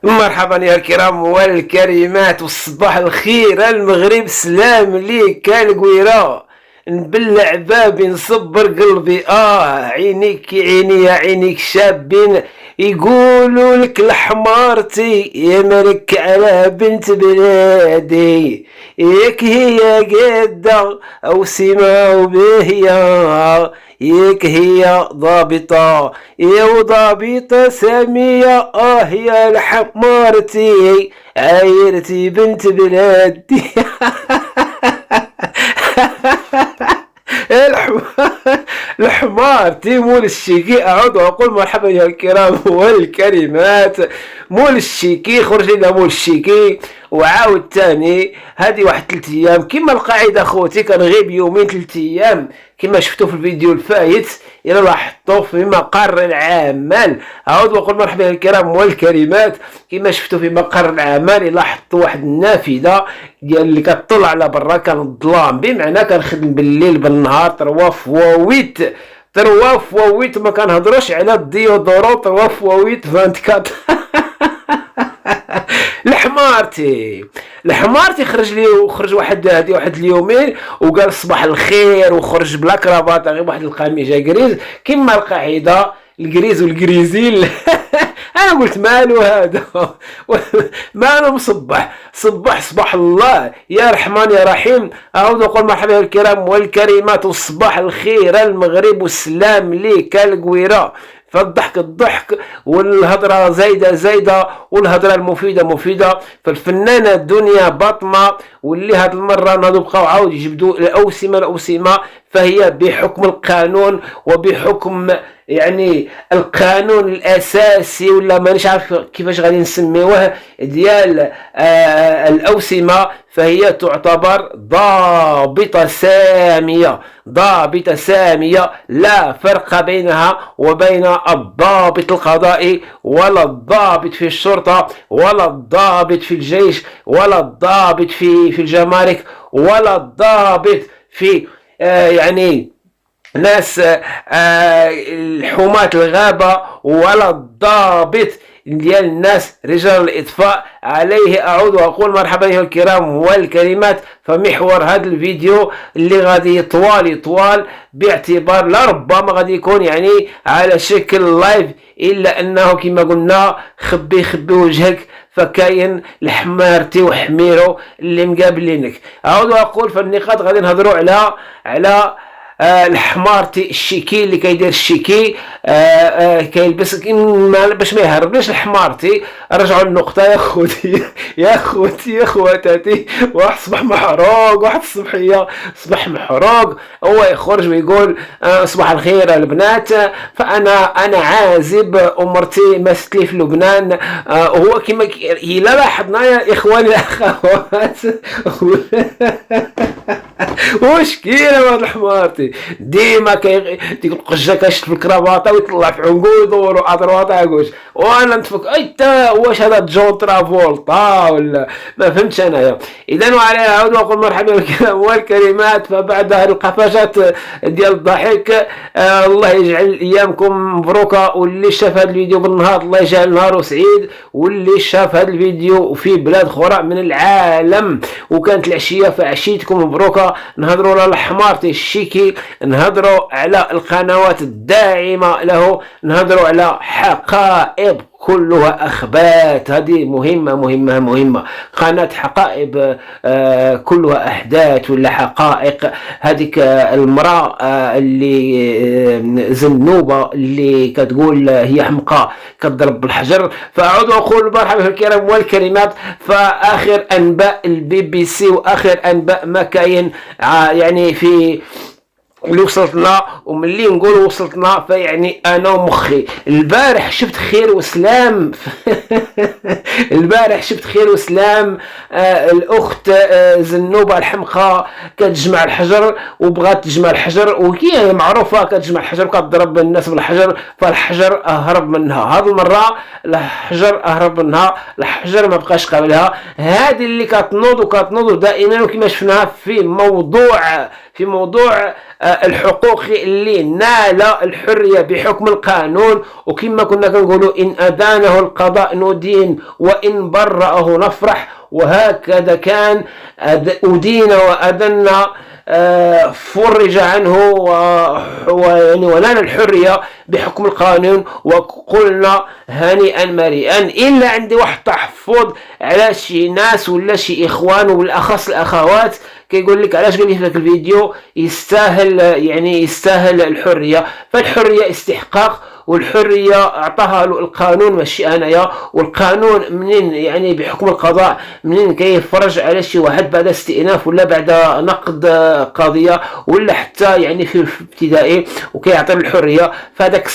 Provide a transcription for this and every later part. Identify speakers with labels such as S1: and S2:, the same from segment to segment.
S1: مرحبا يا الكرام والكريمات، والصباح الخير المغرب، سلام ليك القويرة، نبلع بابي نصبر قلبي، عينيك عيني يا عينيك شابين، يقولوا لك لحمارتي يا ملك على بنت بلادي، ياك هي قادة او سما وباهية، ياك هي ضابطة يا وضابطة سامية، يا لحمارتي عايرتي بنت بلادي. الحمار مول الشيكي، اعود واقول مرحبا يا الكرام والكريمات. مول الشيكي خرج لنا مول الشيكي وعاود تاني هذه واحد 3 ايام كما القاعده خوتي، كنغيب يومين 3 ايام كما شفتوا في الفيديو الفايت الى لاحظتوا في مقر العمل. عاود واقول مرحبا يا الكرام والكريمات، كما شفتوا في مقر العمل لاحظتوا واحد النافذه ديال اللي كتطلع على برا، كان الظلام بمعنى كنخدم بالليل بالنهار 3 فوا 8 ما كنهضروش على الديودورو 3 فوا 8 24. الحمارتي خرج واحد اليومين وقال صباح الخير وخرج بلا كرافات، غير واحد القميجه كريز كما القاعده الكريز والكريزيل. انا قلت مالو هذا، مالو صباح الله يا رحمن يا رحيم. اعود اقول مرحبا الكرام والكريمات، والصباح الخير المغرب، والسلام ليك القويره. فالضحك والهضره زايده والهضره المفيده. فالفنانه دنيا باطمه، واللي هاد المره نهضوا بقاو عاود يجبدوا الاوسمه، فهي بحكم القانون وبحكم يعني القانون الاساسي، ولا مانيش عارف كيفاش غادي نسميوه، ديال الاوسمه، فهي تعتبر ضابطه ساميه، لا فرق بينها وبين الضابط القضائي، ولا الضابط في الشرطه، ولا الضابط في الجيش، ولا الضابط في الجمارك، ولا الضابط في يعني ناس الحماة الغابة، ولا الضابط ديال الناس رجال الإطفاء. عليه أعود وأقول مرحبا أيها الكرام والكريمات. فمحور هذا الفيديو اللي غادي يطوال باعتبار لربما غادي يكون يعني على شكل لايف، إلا أنه كما قلنا خبي وجهك، فكاين الحمارتي وحميرو اللي مقابلينك. أعود وأقول فالنقاط غادي نهضروا على الحمارتي الشيكي اللي كيدير الشيكي، كيلبس باش ما يهربناش. الحمارتي رجعوا النقطه يا خواتاتي. واحد صباح محروق، واحد الصبحيه صباح محروق، هو يخرج ويقول صباح الخير البنات، فانا عازب ومرتي ماستلي في لبنان. هو كما الا لاحظنا يا اخواني الاخوات، واش كاين هذا الحمارتي ديما تيقول قجا كاشف في الكرافاطه ويطلع في عنقو يدور اطروات عكوش، وانا نتفك ايتا واش هذا جون ترافولتا ولا ما فهمتش انايا. اذا وعليها عاود واقول مرحبا بالكلام والكلمات. فبعد هذه القفشات ديال الضحك الله يجعل ايامكم مبروكه، واللي شاف هذا الفيديو بالنهار الله يجعل نهاره سعيد، واللي شاف هذا الفيديو في بلاد اخرى من العالم وكانت العشيه فعشيتكم مبروكه. نهضروا على الحمارتي الشيكي، نهضروا على القنوات الداعمه له، نهضروا على حقائق كلها اخبات. هذه مهمه قناه حقائق كلها احداث ولا حقائق. هذيك المراه اللي زنوبه اللي كتقول هي حمقى كتضرب بالحجر. فاعود واقول مرحبا الكرام والكريمات. فاخر انباء البي بي سي واخر انباء ما كاين يعني في اللي وصلتنا، وملي نقول وصلتنا فيعني انا ومخي. البارح شفت خير وسلام البارح شفت خير وسلام، الاخت زنوبه الحمقى كتجمع الحجر وبغات تجمع الحجر، وكي معروفه كتجمع الحجر وكتضرب الناس بالحجر، فالحجر هرب منها. هذه المره الحجر هرب منها، الحجر ما بقاش قابلها. هذه اللي كتنوض دائما، وكما شفناها في موضوع الحقوق اللي نال الحريه بحكم القانون. وكما كنا كنقولوا ان ادانه القضاء ندين وان برأه نفرح، وهكذا كان. أدين وأدن، فرج عنه ويعني ونال الحرية بحكم القانون، وقلنا هنيئا مريئا. إلا عندي واحد تحفظ على شي ناس ولا شي إخوان وبالأخص الأخوات كيقول لك علاش قال لي في ذاك الفيديو يستاهل الحرية. فالحرية استحقاق، والحرية أعطاها له القانون ماشي أنايا. والقانون منين يعني بحكم القضاء منين كيفرج على شي واحد بعد استئناف ولا بعد نقد قضية ولا حتى يعني في ابتدائي وكيعطي الحرية، فهذاك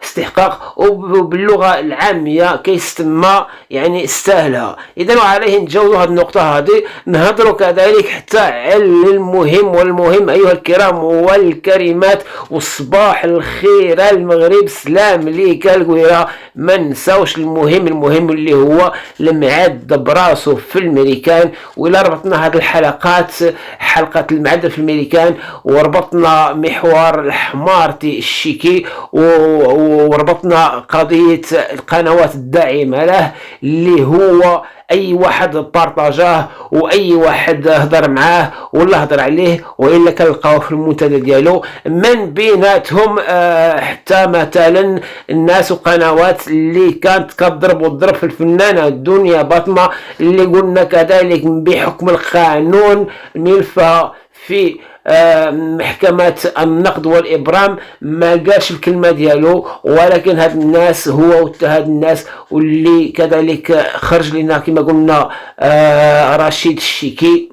S1: استحقاق وباللغة العامية كيستمى يعني استاهلها. إذا وعليه نتجاوزوا هذه النقطة هذه، نهضروا كذلك حتى على المهم أيها الكرام والكريمات. وصباح الخير المغرب، سلام ليك القويرة. ما نساوش المهم اللي هو المعد براسو في الميريكان. وإلا ربطنا هذه الحلقات، حلقة المعد في الميريكان، وربطنا محور الحمارتي الشيكي، وربطنا قضية القنوات الداعمة له اللي هو اي واحد بارطاجاه واي واحد هضر معاه ولا هضر عليه والا كنلقاوه في المنتدى ديالو. من بيناتهم حتى مثلا الناس وقنوات اللي كانت كضرب في الفنانه دنيا باطمه، اللي قلنا كذلك بحكم القانون ملفها في محكمة النقد والإبرام ما قالش الكلمة ديالو، ولكن هاد الناس هو واتهاد الناس واللي كذلك خرج لنا كما قلنا رشيد الشيكي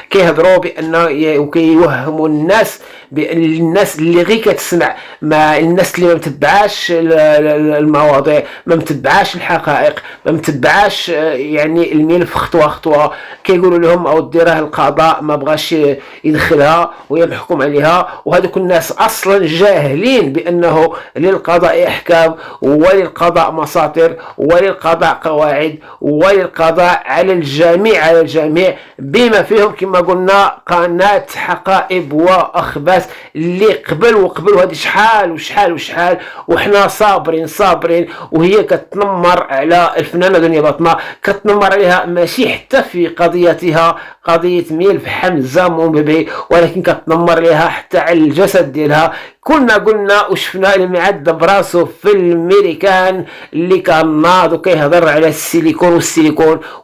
S1: كيهضروا بأنه وكيوهموا الناس الناس اللي غير كتسمع، مع الناس اللي ما متبعاش المواضيع، ما متبعاش الحقائق، ما متبعاش يعني الملف خطوه كيقولوا لهم او ديرها القضاء ما بغاش يدخلها ويحكم عليها. وهذوك الناس اصلا جاهلين بانه للقضاء احكام وللقضاء مساطر وللقضاء قواعد وللقضاء على الجميع بما فيهم كما قلنا قناة حقائب واخبات اللي قبل هذه شحال وحنا صابرين وهي كتنمر على الفنانة دنيا باطمة، كتنمر عليها ماشي حتى في قضيتها قضية ملف حمزة مومبي، ولكن كتنمر عليها حتى على الجسد ديالها. كنا قلنا وشفنا المعد براسو في الميريكان اللي كان ناض وكيهضر على السيليكون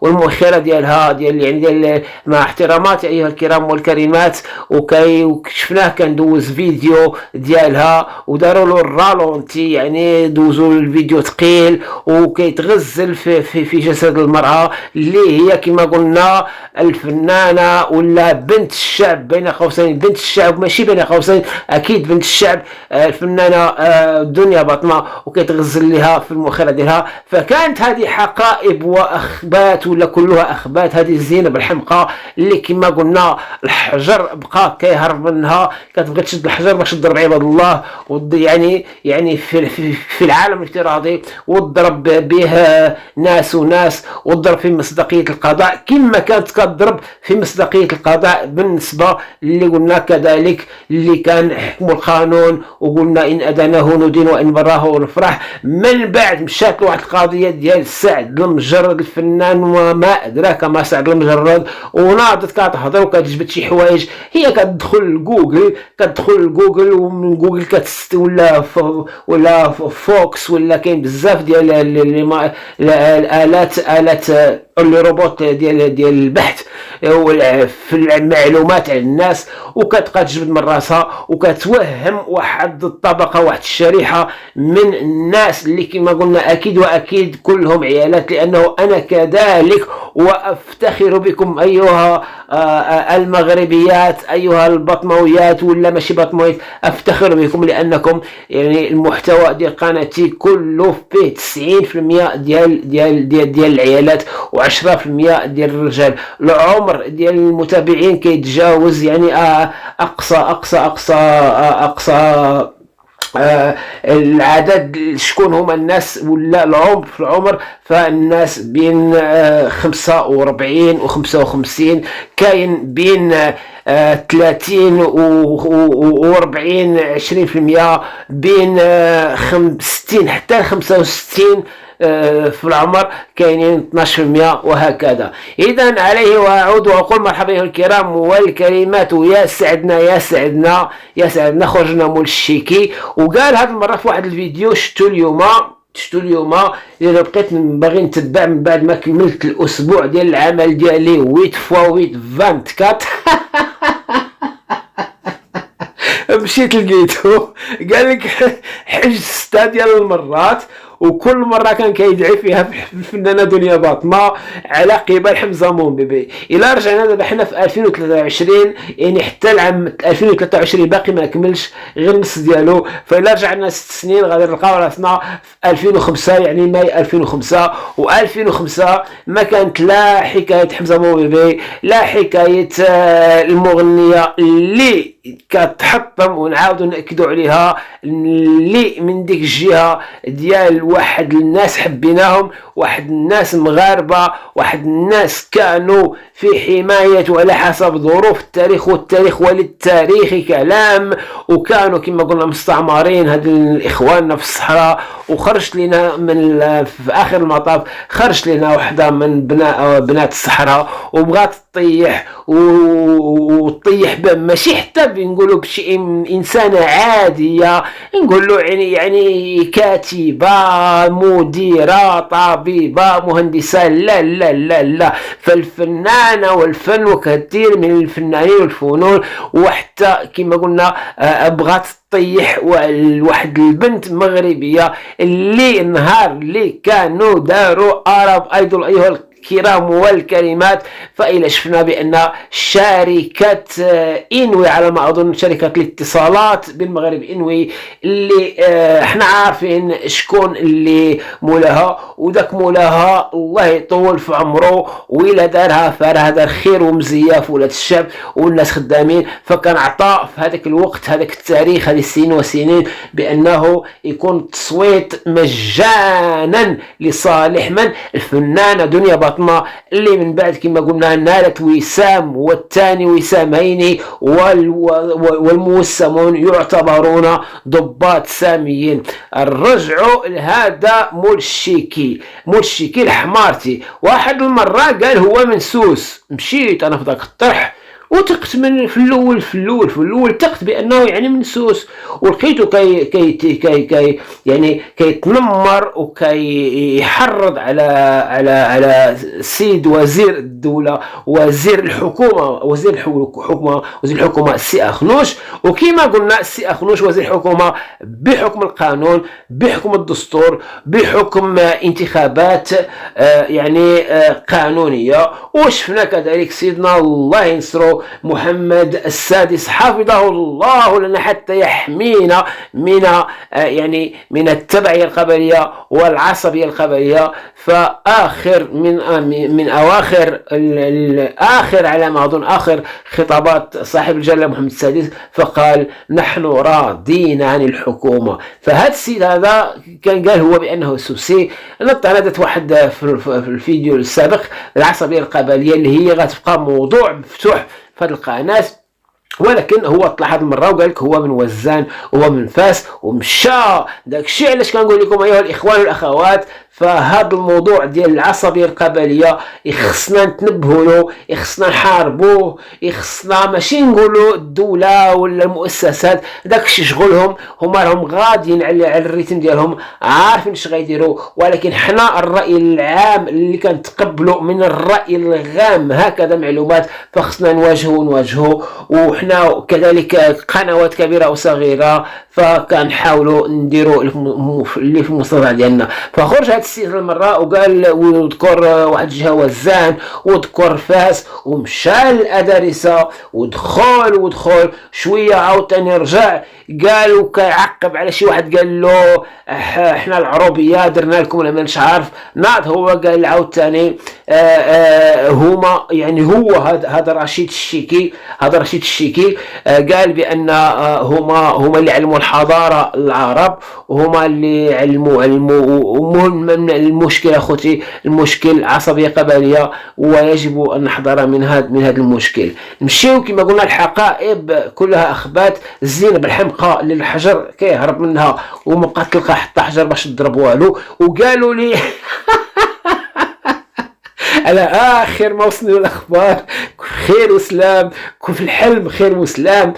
S1: والمؤخره ديالها ديال مع احتراماتي ايها الكرام والكريمات. وشفناه كان دوز فيديو ديالها وداروا له الرالونتي، يعني دوزوا الفيديو ثقيل وكيتغزل في جسد المرأة اللي هي كما قلنا الفنانة ولا بنت الشعب بين قوسين، بنت الشعب ماشي بين قوسين، اكيد بنت الشعب الفنانة دنيا باطمة، وكيتغزل لها في المؤخرة ديالها. فكانت هذه حقائب واخبات ولا كلها اخبات. هذه زينب الحمقى اللي كما قلنا الحجر بقى كيهرب منها، كتبغي تشد الحجر باش تضرب عباد الله يعني في العالم الافتراضي وتضرب به ناس وتضرب في مصداقية القضاء كما كانت كتضرب في مصداقية القضاء بالنسبة اللي قلنا كذلك اللي كان حكم القانون وقلنا إن أدانه ندين وإن براه نفرح. من بعد مشات لواحد القضية ديال سعد المجرد الفنان وما أدراك ما سعد المجرد، وناضت كتهضر وكتجبد شي حوايج. هي كتدخل جوجل ومن جوجل ولا فوكس ولا كاين بزاف ديال الآلات اللي روبوت ديال البحث في المعلومات على الناس، وكتبقى تجبد من راسها وكتوهم واحد الطبقه واحد الشريحه من الناس اللي كما قلنا اكيد كلهم عيالات، لانه انا كذلك وافتخر بكم ايها المغربيات، ايها البطمويات ولا ماشي بطمويات، افتخر بكم لانكم يعني المحتوى ديال قناتي كله فيه 90% ديال العيالات و10% ديال الرجال. العمر ديال المتابعين كيتجاوز يعني اقصى العدد. شكون هما الناس ولا العمر في العمر؟ فالناس بين 45 و 55، كاين بين 30 و 40 20%، بين 60 حتى 65 في العمر كاينين 12%، وهكذا. اذا عليه واعود واقول مرحبا ايها الكرام والكريمات، ويا سعدنا يا سعدنا يا سعدنا خرجنا مول الشيكي. وقال هذه المره في واحد الفيديو شفتو اليوم الا بقيت باغي نتبع من بعد ما كملت الاسبوع ديال العمل ديالي 8 فوا 8 24 مشيت لقيتو قال لك حج 6 ديال المرات، وكل مره كان كيدعي فيها الفنانه دنيا باطمه على قبال حمزه مومبيبي. الى رجعنا دابا حنا في 2023 يعني حتى العام 2023 باقي ما كملش غير نص ديالو، فإلا رجعنا 6 سنين غادي نلقاو راسنا في 2005 يعني ماي 2005. و2005 ما كانت لا حكايه حمزه مومبيبي لا حكايه المغنيه اللي كتحطم ونعاودوا ناكدوا عليها اللي من ديك الجهه ديال واحد الناس حبيناهم، واحد الناس مغاربه، واحد الناس كانوا في حمايه وعلى حسب ظروف التاريخ، والتاريخ وللتاريخ كلام، وكانوا كما قلنا مستعمرين هاد الاخواننا في الصحراء. وخرجت لنا من في اخر المطاف خرجت لنا وحده من بنات الصحراء وبغات تطيح وتطيح ماشي حتى بنقولوا بشي انسانه عاديه، نقول له يعني كاتبه مديره طبيبه مهندسه، لا لا لا لا. فالفنانه والفن وكثير من الفنانين والفنون وحتى كما قلنا بغات تطيح واحد البنت مغربيه اللي نهار اللي كانوا داروا ارب ايدول ايها الكرام والكريمات. فإلا شفنا بأن شركة إنوي على ما أظن شركة الاتصالات بالمغرب إنوي اللي احنا عارفين شكون اللي مولاها، وذاك مولاها الله يطول في عمره وإلا دارها فراه دار خير ومزياف ولاد الشعب والناس خدامين. فكان عطى في هذاك الوقت هذاك التاريخ هذه السنين وسنين بأنه يكون التصويت مجانا لصالح من؟ الفنانة دنيا باطمة اللي من بعد كما قلنا نالت وسام، والثاني وسام هيني، والموسمون يعتبرون ضباط ساميين. الرجعوا لهذا مول الشيكي الحمارتي. واحد المرة قال هو من سوس، مشيت انا في ذاك الطرح وثقت من في الاول ثقت بانه يعني من سوس، ولقيته كي يعني كيتنمر وكيحرض على السيد وزير الدوله وزير الحكومه السي اخنوش. وكما قلنا السي اخنوش وزير الحكومه بحكم القانون بحكم الدستور بحكم انتخابات يعني قانونيه. وشفنا كذلك سيدنا الله ينصره محمد السادس حفظه الله لنا حتى يحمينا من يعني من التبعية القبلية والعصبية القبلية. فآخر من أواخر آخر على ما أظن آخر خطابات صاحب الجلالة محمد السادس فقال نحن راضين عن الحكومة. فهذا السيد هذا كان قال هو بأنه سوسي. نطردت واحد في الفيديو السابق العصبية القبلية اللي هي غتبقى موضوع مفتوح في هذه القناة، ولكن هو طلع هذه المره وقال لك هو من وزان وهو من فاس ومشى. داك الشيء علاش كنقول لكم ايها الاخوان والاخوات فهذا الموضوع ديال العصبيه القبليه يخصنا نتنبهوا له، يخصنا نحاربوه، يخصنا ماشي نقولوا الدوله ولا المؤسسات داك الشيء شغلهم، هما راهم غاديين على الريتم ديالهم عارفين اش غيديروا. ولكن حنا الراي العام اللي كنتقبلوا من الراي الغام هكذا معلومات فخصنا نواجهوا وحنا انا كذلك قنوات كبيره وصغيره، فكنحاولوا نديروا اللي في المستطاع ديالنا. فخرج هذا السيد المره وقال وذكر واحد الجهه وزان وذكر فاس ومشى للادارسه ودخل شويه عاوتاني رجع قال وكيعقب على شي واحد قال له احنا العروبيه درنا لكم ولا مانيش عارف ناض هو قال عاوتاني هما يعني هو هذا رشيد الشيكي قال بان هما اللي علموا الحضاره العرب، وهما اللي علموا من المشكله اخوتي، المشكل عصبيه قبليه ويجب ان نحذر من هذا المشكل. نمشيو كما قلنا الحقائب كلها اخبات. الزينب الحمقى اللي الحجر كيهرب منها وما تلقى حتى حجر باش تضرب والو. وقالوا لي على اخر ما وصلوا الاخبار خير وسلام، كون في الحلم خير وسلام.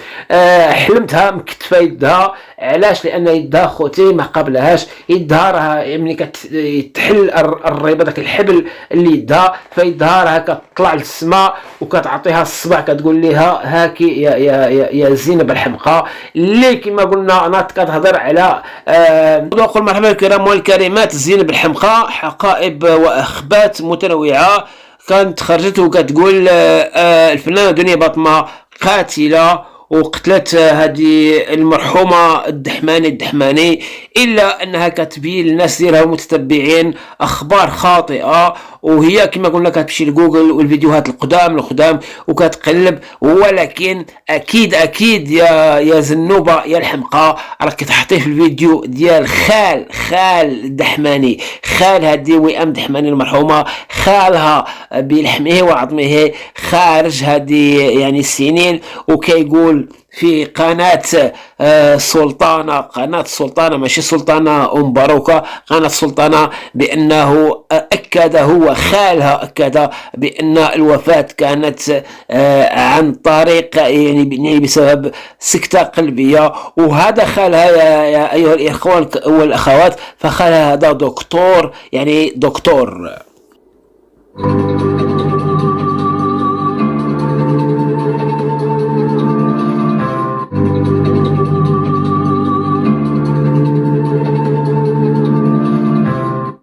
S1: حلمتها مكتفه يدها، علاش؟ لان يدها خوتي ما قابلهاش، يدها راه ملي كتحل الريبه داك الحبل اللي يدها، فيدها راه كتطلع للسماء وكتعطيها الصبع كتقول لها هاكي يا زينب الحمقى اللي كما قلنا انا كتهضر على نقول مرحبا الكرام والكريمات. زينب الحمقى حقائب واخبات متنوعه كانت خرجت وكتقول الفنانه دنيا باطمه قاتله وقتلت هذه المرحومه الدحماني، الا انها كتبين للناس ديالها المتتبعين اخبار خاطئه، وهي كما قلنا كتمشي لجوجل والفيديوهات القدام وكتقلب. ولكن اكيد يا زنوبه يا الحمقى راك كتحطي في الفيديو ديال خال الدحماني، خال هذه وئام دحماني المرحومه، خالها بلحمه وعظمه خارج هذه يعني السنين، وكيقول في قناة سلطانة ماشي سلطانة أم باروكة، قناة سلطانة، بأنه أكد هو خالها أكد بأن الوفاة كانت عن طريق يعني بسبب سكتة قلبية. وهذا خالها يا أيها الإخوان والأخوات، فخالها هذا دكتور.